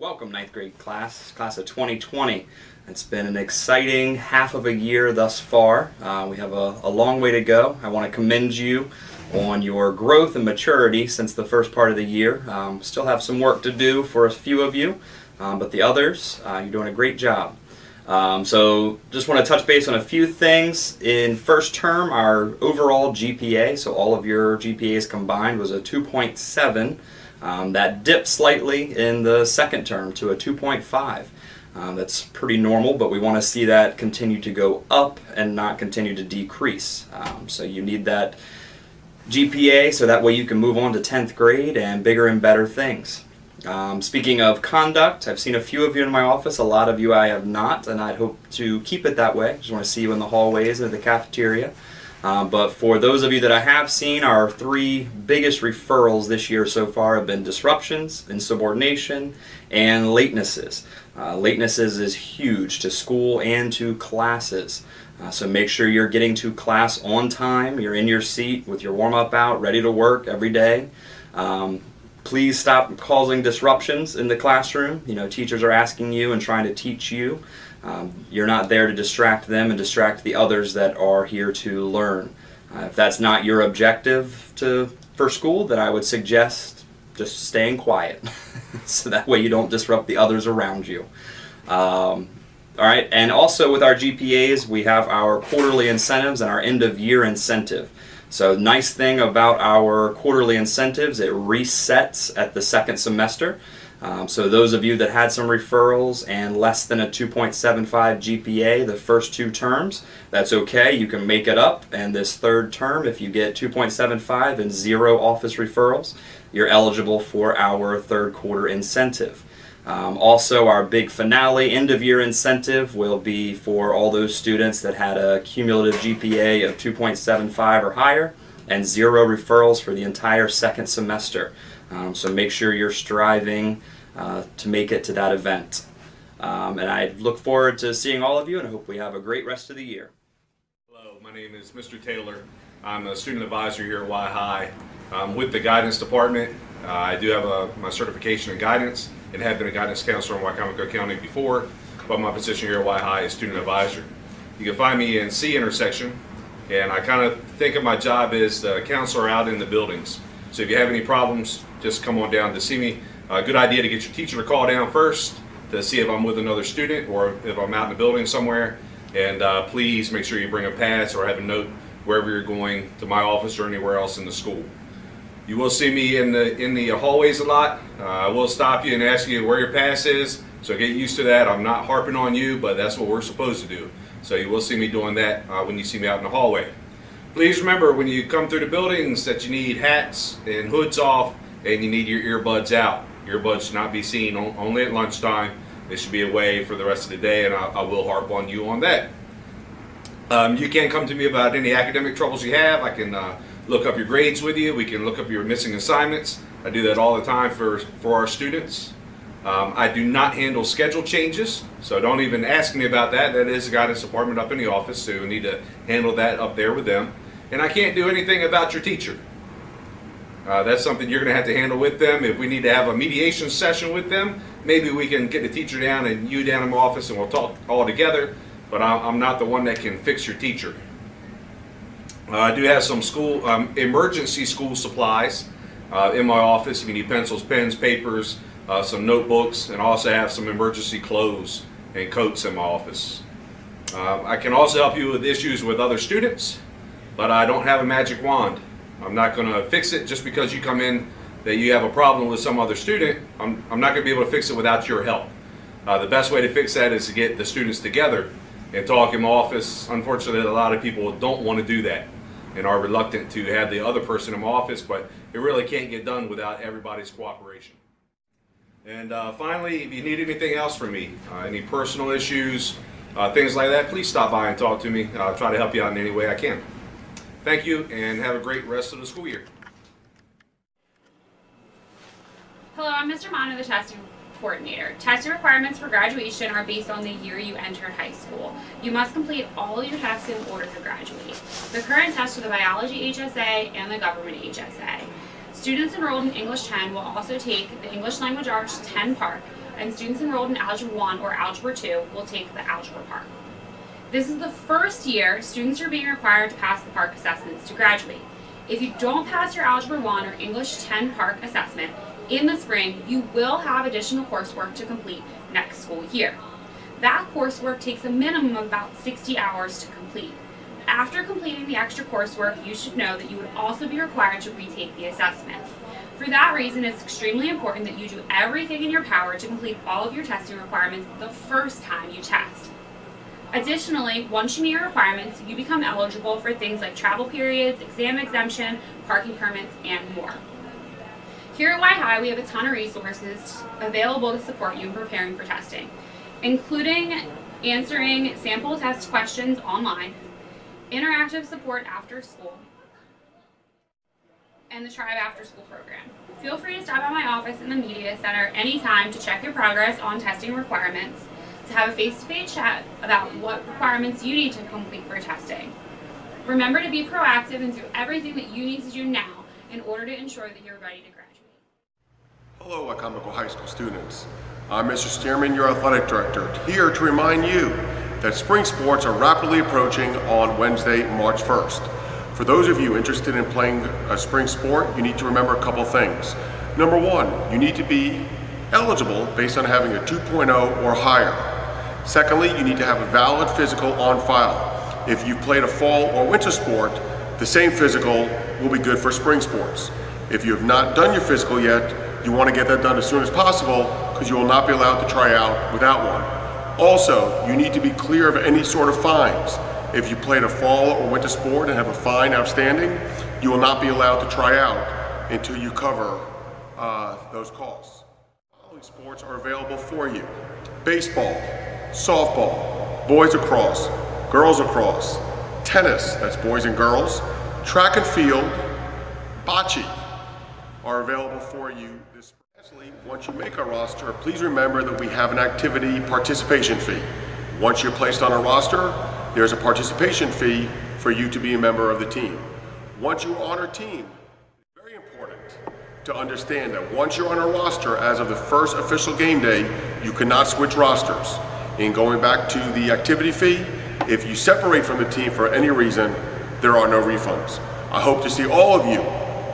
Welcome, ninth grade class of 2020. It's been an exciting half of a year thus far. We have a long way to go. I want to commend you on your growth and maturity since the first part of the year. Still have some work to do for a few of you, but the others, you're doing a great job. So just want to touch base on a few things. In first term, our overall GPA, so all of your GPAs combined, was a 2.7. That dipped slightly in the second term to a 2.5. That's pretty normal, but we want to see that continue to go up and not continue to decrease. So you need that GPA so that way you can move on to 10th grade and bigger and better things. Speaking of conduct, I've seen a few of you in my office, a lot of you I have not, and I'd hope to keep it that way. Just want to see you in the hallways or the cafeteria. But for those of you that I have seen, our three biggest referrals this year so far have been disruptions, insubordination, and latenesses. Latenesses is huge to school and to classes. So make sure you're getting to class on time, you're in your seat with your warm-up out, ready to work every day. Please stop causing disruptions in the classroom. You know, teachers are asking you and trying to teach you. You're not there to distract them and distract the others that are here to learn. If that's not your objective for school, then I would suggest just staying quiet so that way you don't disrupt the others around you. All right, and also with our GPAs, we have our quarterly incentives and our end of year incentive. So nice thing about our quarterly incentives, it resets at the second semester. So those of you that had some referrals and less than a 2.75 GPA the first two terms, that's okay. You can make it up. And this third term, if you get 2.75 and 0 office referrals, you're eligible for our third quarter incentive. Also, our big finale end of year incentive will be for all those students that had a cumulative GPA of 2.75 or higher and 0 referrals for the entire second semester. So make sure you're striving to make it to that event. And I look forward to seeing all of you, and I hope we have a great rest of the year. Hello, my name is Mr. Taylor. I'm a student advisor here at Y High. I'm with the guidance department. I do have my certification in guidance and have been a guidance counselor in Wycomico County before, but my position here at Y High is student advisor. You can find me in C intersection, and I kind of think of my job as the counselor out in the buildings. So if you have any problems, just come on down to see me. A good idea to get your teacher to call down first to see if I'm with another student or if I'm out in the building somewhere. And please make sure you bring a pass or have a note wherever you're going, to my office or anywhere else in the school. You will see me in the hallways a lot. I will stop you and ask you where your pass is, so get used to that. I'm not harping on you, but that's what we're supposed to do. So you will see me doing that when you see me out in the hallway. Please remember when you come through the buildings that you need hats and hoods off and you need your earbuds out. Earbuds should not be seen only at lunchtime. They should be away for the rest of the day, and I will harp on you on that. You can come to me about any academic troubles you have. I can look up your grades with you. We can look up your missing assignments. I do that all the time for our students. I do not handle schedule changes, so don't even ask me about that. That is the guidance department up in the office, so you need to handle that up there with them. And I can't do anything about your teacher. That's something you're going to have to handle with them. If we need to have a mediation session with them, maybe we can get the teacher down and you down in my office and we'll talk all together, but I'm not the one that can fix your teacher. I do have some school emergency school supplies in my office. If you need pencils, pens, papers, some notebooks, and I also have some emergency clothes and coats in my office. I can also help you with issues with other students, but I don't have a magic wand. I'm not going to fix it just because you come in that you have a problem with some other student. I'm not going to be able to fix it without your help. The best way to fix that is to get the students together and talk in my office. Unfortunately, a lot of people don't want to do that and are reluctant to have the other person in my office, but it really can't get done without everybody's cooperation. And finally, if you need anything else from me, any personal issues, things like that, please stop by and talk to me. I'll try to help you out in any way I can. Thank you, and have a great rest of the school year. Hello, I'm Mr. Mono, the testing coordinator. Testing requirements for graduation are based on the year you entered high school. You must complete all your tests in order to graduate. The current tests are the Biology HSA and the Government HSA. Students enrolled in English 10 will also take the English Language Arts 10 part, and students enrolled in Algebra 1 or Algebra 2 will take the Algebra Park. This is the first year students are being required to pass the Park assessments to graduate. If you don't pass your Algebra 1 or English 10 Park assessment in the spring, you will have additional coursework to complete next school year. That coursework takes a minimum of about 60 hours to complete. After completing the extra coursework, you should know that you would also be required to retake the assessment. For that reason, it's extremely important that you do everything in your power to complete all of your testing requirements the first time you test. Additionally, once you meet your requirements, you become eligible for things like travel periods, exam exemption, parking permits, and more. Here at Y High, we have a ton of resources available to support you in preparing for testing, including answering sample test questions online, interactive support after school, and the Tribe After School program. Feel free to stop by my office in the Media Center anytime to check your progress on testing requirements, to have a face-to-face chat about what requirements you need to complete for testing. Remember to be proactive and do everything that you need to do now in order to ensure that you're ready to graduate. Hello, Wycomico High School students. I'm Mr. Stearman, your athletic director, here to remind you that spring sports are rapidly approaching on Wednesday, March 1st. For those of you interested in playing a spring sport, you need to remember a couple things. Number one, you need to be eligible based on having a 2.0 or higher. Secondly, you need to have a valid physical on file. If you've played a fall or winter sport, the same physical will be good for spring sports. If you have not done your physical yet, you want to get that done as soon as possible because you will not be allowed to try out without one. Also, you need to be clear of any sort of fines. If you played a fall or winter sport and have a fine outstanding, you will not be allowed to try out until you cover those costs. Following sports are available for you: baseball, softball, boys lacrosse, girls lacrosse, tennis, that's boys and girls, track and field, bocce are available for you this spring. Lastly, once you make a roster, please remember that we have an activity participation fee. Once you're placed on a roster, there's a participation fee for you to be a member of the team. Once you're on our team, it's very important to understand that once you're on a roster, as of the first official game day, you cannot switch rosters. In going back to the activity fee, if you separate from the team for any reason, there are no refunds. I hope to see all of you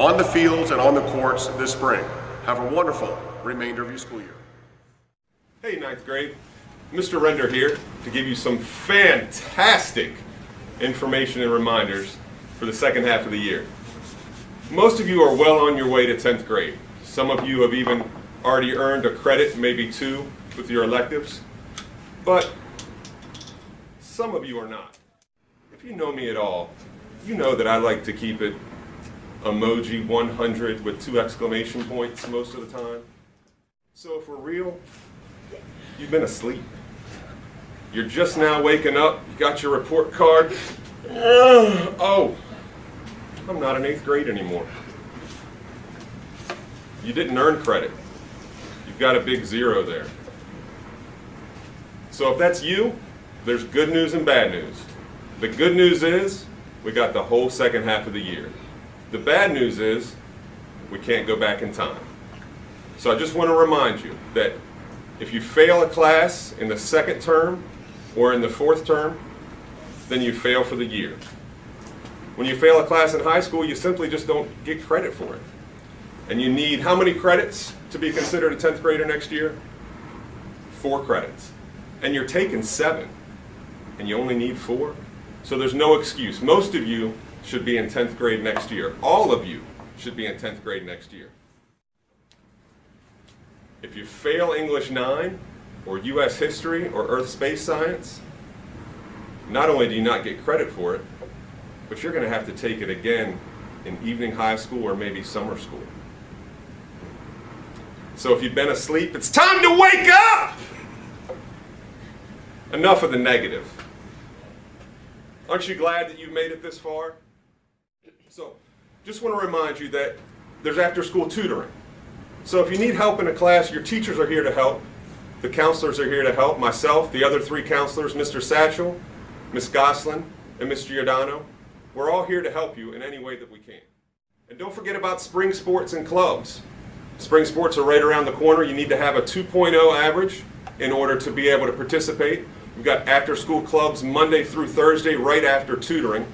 on the fields and on the courts this spring. Have a wonderful remainder of your school year. Hey, ninth grade. Mr. Render here to give you some fantastic information and reminders for the second half of the year. Most of you are well on your way to 10th grade. Some of you have even already earned a credit, maybe two, with your electives. But some of you are not. If you know me at all, you know that I like to keep it emoji 100 with 2 exclamation points most of the time. So if we're real, you've been asleep. You're just now waking up, you got your report card. Oh, I'm not in 8th grade anymore. You didn't earn credit. You've got a big 0 there. So if that's you, there's good news and bad news. The good news is we got the whole second half of the year. The bad news is we can't go back in time. So I just want to remind you that if you fail a class in the second term or in the 4th term, then you fail for the year. When you fail a class in high school, you simply just don't get credit for it. And you need how many credits to be considered a 10th grader next year? 4 credits. And you're taking 7, and you only need 4. So there's no excuse. Most of you should be in 10th grade next year. All of you should be in 10th grade next year. If you fail English 9, or U.S. history, or Earth Space Science, not only do you not get credit for it, but you're going to have to take it again in evening high school or maybe summer school. So if you've been asleep, it's time to wake up! Enough of the negative. Aren't you glad that you've made it this far? So, just want to remind you that there's after-school tutoring. So if you need help in a class, your teachers are here to help. The counselors are here to help. Myself, the other 3 counselors, Mr. Satchel, Ms. Goslin, and Ms. Giordano. We're all here to help you in any way that we can. And don't forget about spring sports and clubs. Spring sports are right around the corner. You need to have a 2.0 average in order to be able to participate. We've got after-school clubs Monday through Thursday right after tutoring.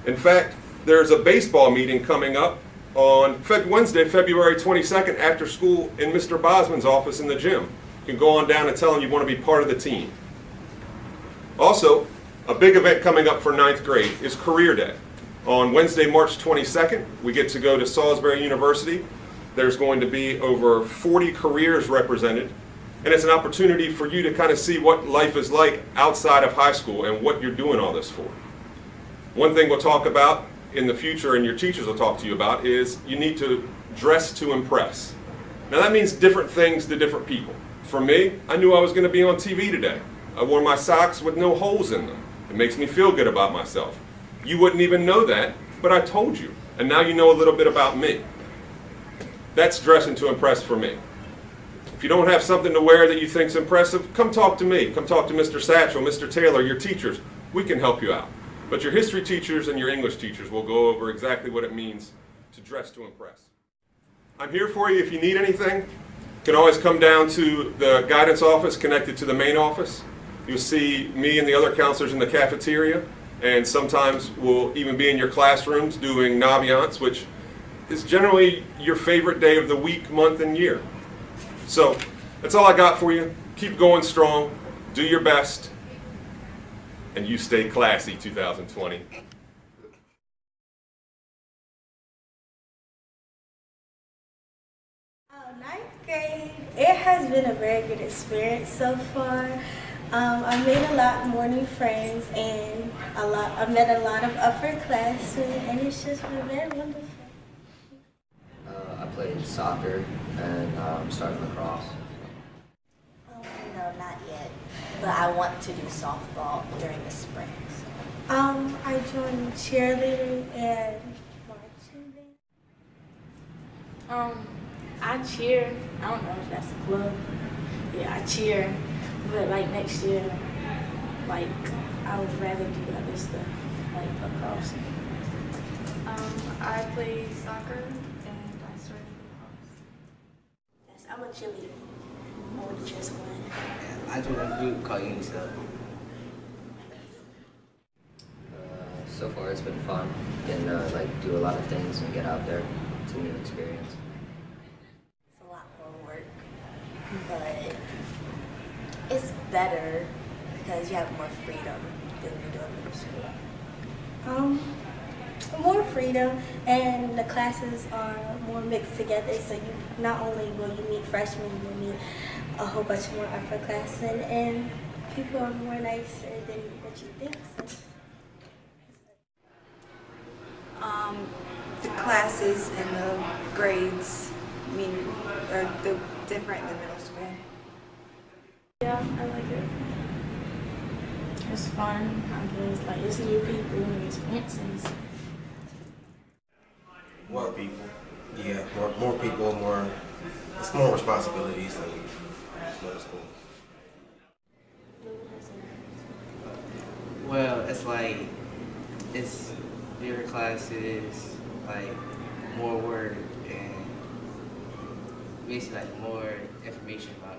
In fact, there's a baseball meeting coming up on Wednesday, February 22nd after school in Mr. Bosman's office in the gym. You can go on down and tell him you want to be part of the team. Also, a big event coming up for 9th grade is Career Day. On Wednesday, March 22nd, we get to go to Salisbury University. There's going to be over 40 careers represented, and it's an opportunity for you to kind of see what life is like outside of high school and what you're doing all this for. One thing we'll talk about in the future, and your teachers will talk to you about, is you need to dress to impress. Now that means different things to different people. For me, I knew I was going to be on TV today. I wore my socks with no holes in them. It makes me feel good about myself. You wouldn't even know that, but I told you. And now you know a little bit about me. That's dressing to impress for me. If you don't have something to wear that you think's impressive, come talk to me. Come talk to Mr. Satchel, Mr. Taylor, your teachers. We can help you out. But your history teachers and your English teachers will go over exactly what it means to dress to impress. I'm here for you if you need anything. You can always come down to the guidance office connected to the main office. You'll see me and the other counselors in the cafeteria, and sometimes we'll even be in your classrooms doing Naviance, which is generally your favorite day of the week, month, and year. So that's all I got for you. Keep going strong, do your best, and you stay classy 2020. Ninth grade, it has been a very good experience so far. I've made a lot more new friends, and I've met a lot of upperclassmen, and it's just been very wonderful. I played soccer and started lacrosse. No, not yet. But I want to do softball during the spring. I joined cheerleading and marching band. I cheer. I don't know if that's a club. Yeah, I cheer. But like next year, like I would rather do other stuff, like lacrosse. I play soccer and I started lacrosse. Yes, I'm a cheerleader. I want to cheer someone. I joined a group called UNICEF. So far it's been fun. Getting to like do a lot of things and get out there. It's a new experience. It's a lot more work, but it's better because you have more freedom than you do in middle school. More freedom, and the classes are more mixed together, so you not only will you meet freshmen, you will meet a whole bunch more upperclassmen, and people are more nicer than what you think. So. The classes and the grades are different than middle school. Yeah, I like it. It's fun. I guess like it's new people, new experiences. More people. Yeah, more people, it's more responsibilities than middle school. Well, it's bigger classes, like more work, and basically like more information about